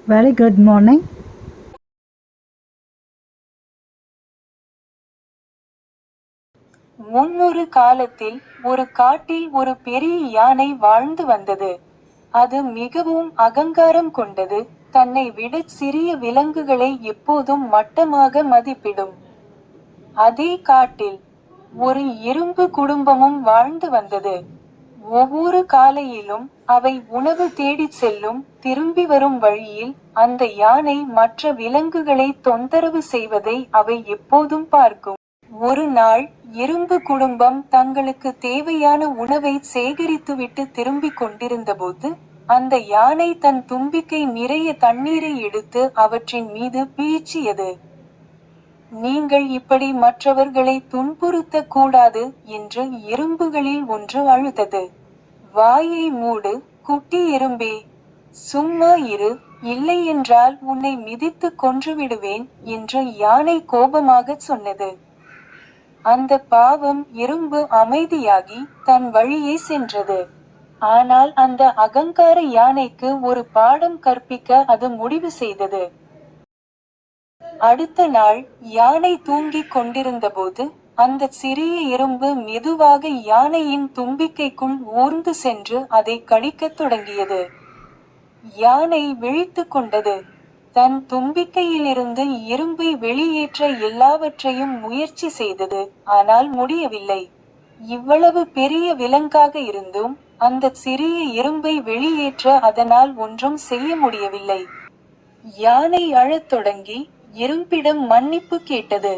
Very good morning. முன்னொரு காலத்தில் ஒரு காட்டில் ஒரு பெரிய யானை வாழ்ந்து வந்தது. அது மிகவும் அகங்காரம் கொண்டது, தன்னை விடச் சிறிய விலங்குகளை எப்போதும் மட்டமாக மதிப்பிடும். அதே காட்டில் ஒரு எறும்பு குடும்பமும் வாழ்ந்து வந்தது. ஒவ்வொரு காலையிலும் அவை உணவு தேடிச் செல்லும். திரும்பி வரும் வழியில் அந்த யானை மற்ற விலங்குகளை தொந்தரவு செய்வதை அவை எப்போதும் பார்க்கும். ஒரு நாள் எறும்பு குடும்பம் தங்களுக்கு தேவையான உணவை சேகரித்துவிட்டு திரும்பிக் கொண்டிருந்தபோது, அந்த யானை தன் தும்பிக்கை நிறைய தண்ணீரை எடுத்து அவற்றின் மீது பீய்ச்சியது. நீங்கள் இப்படி மற்றவர்களை துன்புறுத்தக் கூடாது என்று எறும்புகளில் ஒன்று அழுதது. வாயை மூடு, குட்டி எறும்பே. சும்மா இரு, இல்லையென்றால் உன்னை மிதித்துக் கொன்றுவிடுவேன் என்று யானை கோபமாகச் சொன்னது. அந்த பாவம் எறும்பு அமைதியாகி தன் வழியே சென்றது. ஆனால் அந்த அகங்கார யானைக்கு ஒரு பாடம் கற்பிக்க அது முடிவு செய்தது. அடுத்த நாள் யானை தூங்கிக் கொண்டிருந்தபோது, அந்தச் சிறிய எறும்பு மெதுவாக யானையின் தும்பிக்கைக்குள் ஊர்ந்து சென்று அதை கடிக்கத் தொடங்கியது. யானை விழித்துக் கொண்டது. தன் தும்பிக்கையிலிருந்து எறும்பை வெளியேற்ற எல்லாவற்றையும் முயற்சி செய்தது, ஆனால் முடியவில்லை. இவ்வளவு பெரிய விலங்காக இருந்தும் அந்தச் சிறிய எறும்பை வெளியேற்ற அதனால் ஒன்றும் செய்ய முடியவில்லை. யானை அழத் தொடங்கி எறும்பிடம் மன்னிப்பு கேட்டது.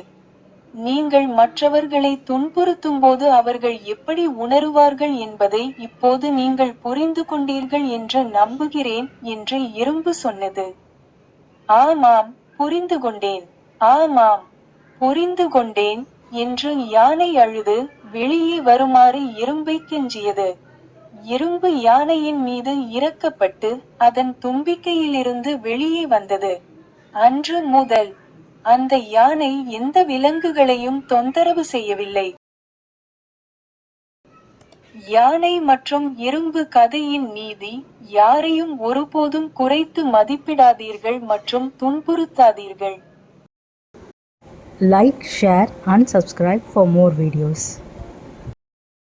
நீங்கள் மற்றவர்களை துன்புறுத்தும்போது அவர்கள் எப்படி உணருவார்கள் என்பதை இப்போது நீங்கள் புரிந்து கொண்டீர்கள் என்று நம்புகிறேன் என்று எறும்பு சொன்னது. ஆமாம், புரிந்து கொண்டேன். ஆமாம், புரிந்து கொண்டேன் என்று யானை அழுது வெளியே வருமாறு எறும்பை கெஞ்சியது. எறும்பு யானையின் மீது இறக்கப்பட்டு அதன் தும்பிக்கையிலிருந்து வெளியே வந்தது. அன்று முதல் அந்த யானை எந்த விலங்குகளையும் தொந்தரவு செய்யவில்லை. யானை மற்றும் எறும்பு கதையின் நீதி: யாரையும் ஒருபோதும் குறைத்து மதிப்பிடாதீர்கள் மற்றும் துன்புறுத்தாதீர்கள். Like, share and subscribe for more videos.